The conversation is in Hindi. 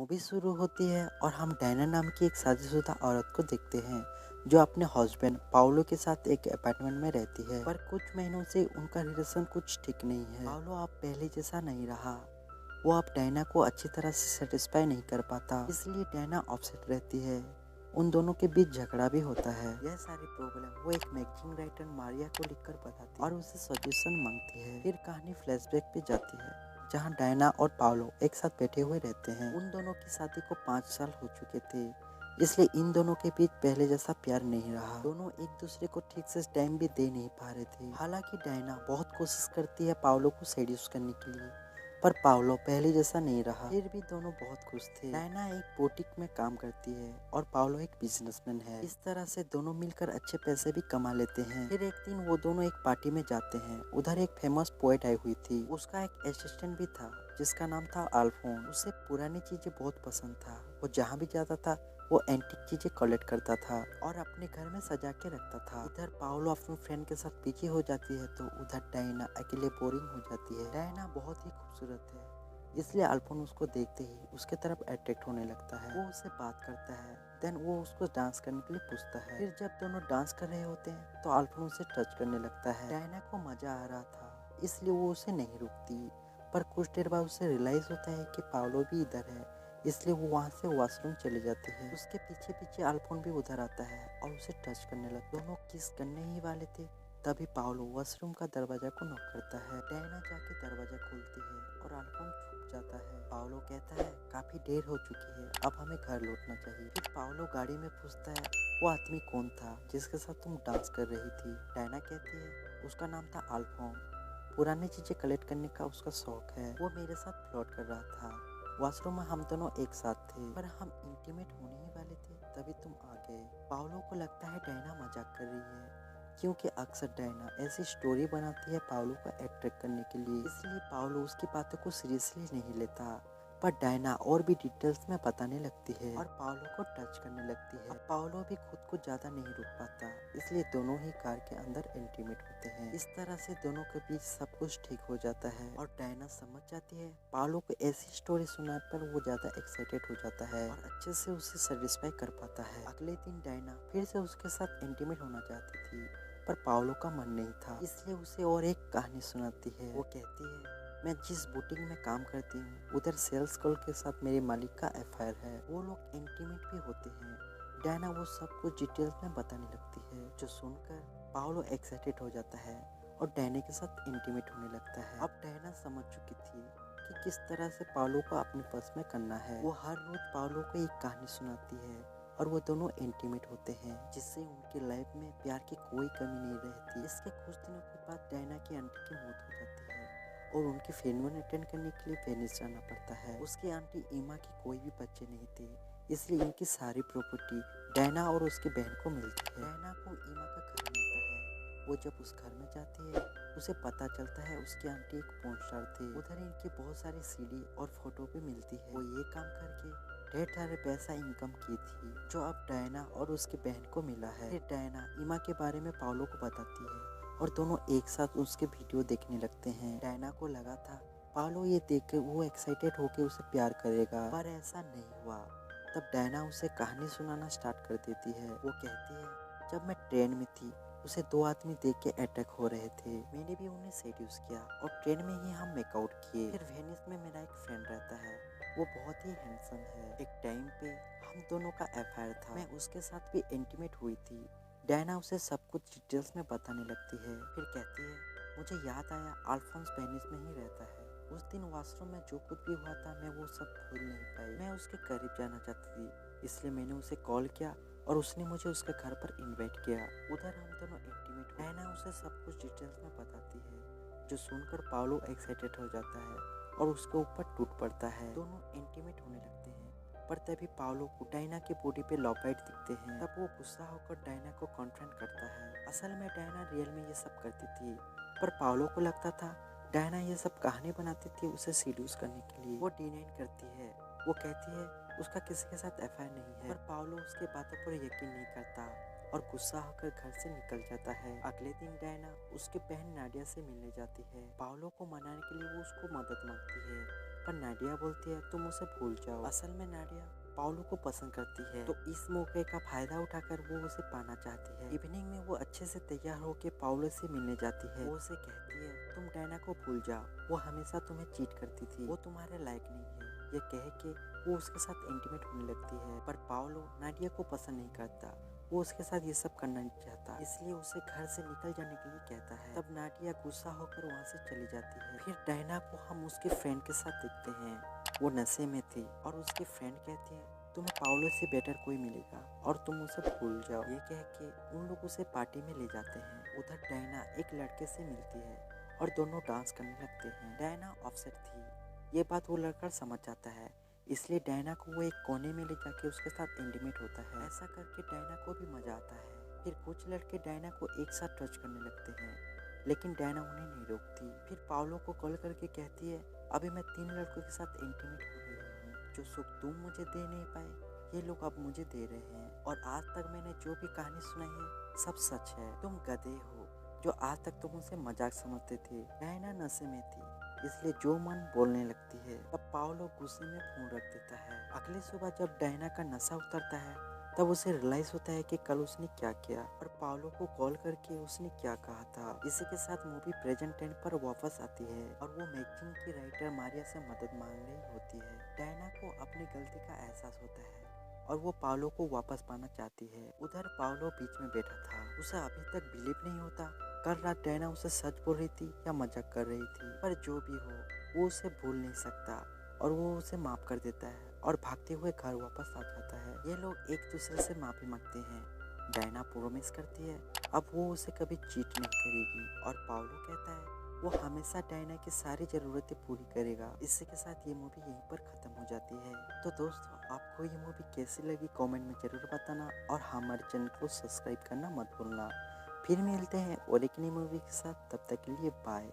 मूवी शुरू होती है और हम डायना नाम की एक शादीशुदा औरत को देखते हैं जो अपने हस्बैंड पाउलो के साथ एक अपार्टमेंट में रहती है। पर कुछ महीनों से उनका रिलेशन कुछ ठीक नहीं है। पाउलो अब पहले जैसा नहीं रहा। वो अब डायना को अच्छी तरह से सेटिस्फाई नहीं कर पाता, इसलिए डायना अपसेट रहती है। उन दोनों के बीच झगड़ा भी होता है। यह सारी प्रॉब्लम वो एक मैगजीन राइटर मारिया को लिखकर बताती है और उसे सजेशन मांगती है। फिर कहानी फ्लैशबैक पे जाती है जहाँ डायना और पाउलो एक साथ बैठे हुए रहते हैं। उन दोनों की शादी को 5 साल हो चुके थे, इसलिए इन दोनों के बीच पहले जैसा प्यार नहीं रहा। दोनों एक दूसरे को ठीक से टाइम भी दे नहीं पा रहे थे। हालांकि डायना बहुत कोशिश करती है पाउलो को सेड्यूस करने के लिए, पर पाउलो पहले जैसा नहीं रहा। फिर भी दोनों बहुत खुश थे। डायना एक बुटीक में काम करती है और पाउलो एक बिजनेसमैन है। इस तरह से दोनों मिलकर अच्छे पैसे भी कमा लेते हैं। फिर एक दिन वो दोनों एक पार्टी में जाते हैं। उधर एक फेमस पोएट आई हुई थी। उसका एक असिस्टेंट भी था जिसका नाम था अल्फोन। उसे पुरानी चीजें बहुत पसंद था। वो जहाँ भी जाता था वो एंटीक चीजें कलेक्ट करता था और अपने घर में सजा के रखता था। इधर पाउलो अपने फ्रेंड के साथ बिजी हो जाती है तो उधर डायना अकेले बोरिंग हो जाती है। डायना बहुत ही खूबसूरत है, इसलिए अल्फोन उसको देखते ही उसके तरफ अट्रैक्ट होने लगता है। वो उससे बात करता है। देन वो उसको डांस करने के लिए पूछता है। फिर जब दोनों डांस कर रहे होते हैं तो अल्फोन उसे टच करने लगता है। डायना को मजा आ रहा था, इसलिए वो उसे नहीं रुकती। पर कुछ देर बाद उसे रियलाइज होता है कि पाउलो भी इधर है, इसलिए वो वहाँ से वॉशरूम चले जाते हैं। उसके पीछे पीछे अल्फोन भी उधर आता है और उसे टच करने लगता है। दोनों किस करने ही वाले थे तभी पाउलो वॉशरूम का दरवाजा को नॉक करता है। डायना जाके दरवाजा खोलती है और अल्फोन छुप जाता है। पाउलो कहता है काफी देर हो चुकी है, अब हमें घर लौटना चाहिए। फिर पाउलो गाड़ी में पूछता है वो आदमी कौन था जिसके साथ तुम डांस कर रही थी। डायना कहती है उसका नाम था अल्फोन। पुरानी चीजें कलेक्ट करने का उसका शौक है। वो मेरे साथ फ्लर्ट कर रहा था। वॉशरूम में हम दोनों एक साथ थे, पर हम इंटीमेट होने ही वाले थे तभी तुम आ गए। पाउलो को लगता है डायना मजाक कर रही है, क्योंकि अक्सर डायना ऐसी स्टोरी बनाती है पाउलो को अट्रैक्ट करने के लिए, इसलिए पाउलो उसकी बातों को सीरियसली नहीं लेता। पर डायना और भी डिटेल्स में बताने लगती है और पाउलो को टच करने लगती है। अब पाउलो भी खुद को ज्यादा नहीं रोक पाता, इसलिए दोनों ही कार के अंदर इंटीमेट होते हैं। इस तरह से दोनों के बीच सब कुछ ठीक हो जाता है और डायना समझ जाती है पाउलो को ऐसी स्टोरी सुनाने पर वो ज्यादा एक्साइटेड हो जाता है और अच्छे से उसे सेटिस्फाई कर पाता है। अगले दिन डायना फिर से उसके साथ इंटीमेट होना चाहती थी, पर पाउलो का मन नहीं था, इसलिए उसे और एक कहानी सुनाती है। वो कहती है मैं जिस बुटीक में काम करती हूँ उधर सेल्स गर्ल के साथ मेरे मालिक का अफेयर है। वो लोग इंटीमेट भी होते हैं। डायना वो सब कुछ डिटेल्स में बताने लगती है, जो सुनकर पाउलो एक्साइटेड हो जाता है और डायना के साथ इंटीमेट होने लगता है। अब डायना समझ चुकी थी कि किस तरह से पाउलो को अपने बस में करना है। वो हर रोज पाउलो को एक कहानी सुनाती है और वो दोनों इंटीमेट होते हैं, जिससे उनकी लाइफ में प्यार की कोई कमी नहीं रहती। इसके कुछ दिनों के बाद डायना की आंटी की मौत हो जाती है और उनके फेनवन अटेंड करने के लिए वेनिस जाना पड़ता है। उसकी आंटी ईमा की कोई भी बच्चे नहीं थे, इसलिए इनकी सारी प्रॉपर्टी डायना और उसकी बहन को मिलती है। डायना को ईमा का घर मिलता है। वो जब उस घर में जाती है उसे पता चलता है उसकी आंटी एक पोर्न स्टार थी। उधर इनकी बहुत सारी सीडी और फोटो भी मिलती है। वो ये काम करके ढेर सारे पैसा इनकम की थी, जो अब डायना और उसकी बहन को मिला है। फिर डायना ईमा के बारे में पाउलो को बताती है और दोनों एक साथ उसके वीडियो देखने लगते हैं। डायना को लगा था पाउलो ये देख कर वो एक्साइटेड होकर उसे प्यार करेगा, पर ऐसा नहीं हुआ। तब डायना उसे कहानी सुनाना स्टार्ट कर देती है। वो कहती है जब मैं ट्रेन में थी उसे 2 आदमी देख के अटैक हो रहे थे। मैंने भी उन्हें सेड्यूस किया और ट्रेन में ही हम मेकआउट किए। फिर वेनिस में मेरा एक फ्रेंड रहता है, वो बहुत ही हैंडसम है। एक टाइम पे हम दोनों का अफेयर था, मैं उसके साथ भी इंटीमेट हुई थी। डायना उसे सब कुछ डिटेल्स में बताने लगती है। फिर कहती है मुझे याद आया अल्फोंस वेनिस में ही रहता है। उस दिन वॉशरूम में जो कुछ भी हुआ था मैं वो सब भूल नहीं पाई। मैं उसके करीब जाना चाहती थी, इसलिए मैंने उसे कॉल किया और उसने मुझे उसके घर पर इनवाइट किया। उधर हम दोनों इंटीमेट। डायना उसे सब कुछ डिटेल्स में बताती है, जो सुनकर पाउलो एक्साइटेड हो जाता है और उसके ऊपर टूट पड़ता है। दोनों इंटीमेट होने लगते हैं, पर तभी पाउलो को डायना की बॉडी पे लॉबाइट दिखते हैं। तब वो गुस्सा होकर डायना को कॉन्फ्रंट करता है। असल में डायना रियल में ये सब करती थी, पर पाउलो को लगता था डायना ये सब कहानी बनाती थी उसे सीड्यूस करने के लिए। वो डिनाई करती है। वो कहती है उसका किसी के साथ अफेयर नहीं है, पर पाउलो उसकी बातों पर यकीन नहीं करता और गुस्सा होकर घर से निकल जाता है। अगले दिन डायना उसकी बहन नाडिया से मिलने जाती है। पाउलो को मनाने के लिए वो उसको मदद मांगती है, पर नाडिया बोलती है तुम उसे भूल जाओ। असल में नाडिया पाउलो को पसंद करती है, तो इस मौके का फायदा उठाकर वो उसे पाना चाहती है। इवनिंग में वो अच्छे से तैयार होकर पाउलो से मिलने जाती है। वो उसे कहती है तुम डायना को भूल जाओ, वो हमेशा तुम्हें चीट करती थी, वो तुम्हारे लायक नहीं है। ये कह के वो उसके साथ इंटीमेट होने लगती है, पर पाउलो नाडिया को पसंद नहीं करता। वो उसके साथ ये सब करना नहीं चाहता, इसलिए उसे घर से निकल जाने के लिए कहता है। तब नाडिया गुस्सा होकर वहाँ से चली जाती है। फिर डायना को हम उसके फ्रेंड के साथ देखते हैं। वो नशे में थी और उसकी फ्रेंड कहती है तुम्हें पाउलो से बेटर कोई मिलेगा और तुम उसे भूल जाओ। ये कह के उन लोग उसे पार्टी में ले जाते हैं। उधर डायना एक लड़के से मिलती है और दोनों डांस करने लगते हैं। डायना ऑफसेट थी, ये बात वो लड़का समझ जाता है, इसलिए डायना को वो एक कोने में ले जाके उसके साथ इंटीमेट होता है। ऐसा करके डायना को भी मजा आता है। फिर कुछ लड़के डायना को एक साथ टच करने लगते हैं, लेकिन डायना उन्हें नहीं रोकती। फिर पाउलो को कॉल करके कहती है अभी मैं 3 लड़कों के साथ इंटीमेट हो रही हूँ, जो सुख तुम मुझे दे नहीं पाए ये लोग अब मुझे दे रहे हैं, और आज तक मैंने जो भी कहानी सुनाई है सब सच है। तुम गधे हो जो आज तक तुम उसे मजाक समझते थे। डायना नशे में थी, इसलिए जो मन बोलने लगती है। तब पाउलो गुस्से में फोन रख देता है। अगली सुबह जब डायना का नशा उतरता है तब उसे रियलाइज होता है कि कल उसने क्या किया और पाउलो को कॉल करके उसने क्या कहा था। इसी के साथ मूवी प्रेजेंट टेंस पर वापस आती है और वो मैगजीन की राइटर मारिया से मदद मांग रही होती है। डायना को अपनी गलती का एहसास होता है और वो पाउलो को वापस पाना चाहती है। उधर पाउलो बीच में बैठा था, उसे अभी तक बिलीव नहीं होता कल रात डायना उसे सच बोल रही थी या मजाक कर रही थी, पर जो भी हो वो उसे भूल नहीं सकता और वो उसे माफ कर देता है और भागते हुए घर वापस आ जाता है। ये लोग एक दूसरे से माफी मांगते हैं। डायना प्रोमिस करती है अब वो उसे कभी चीट नहीं करेगी और पाउलो कहता है वो हमेशा डायना की सारी ज़रूरतें पूरी करेगा। इसी के साथ ये मूवी यहीं पर ख़त्म हो जाती है। तो दोस्तों आपको ये मूवी कैसी लगी कमेंट में ज़रूर बताना और हमारे चैनल को सब्सक्राइब करना मत भूलना। फिर मिलते हैं और एक नई मूवी के साथ, तब तक के लिए बाय।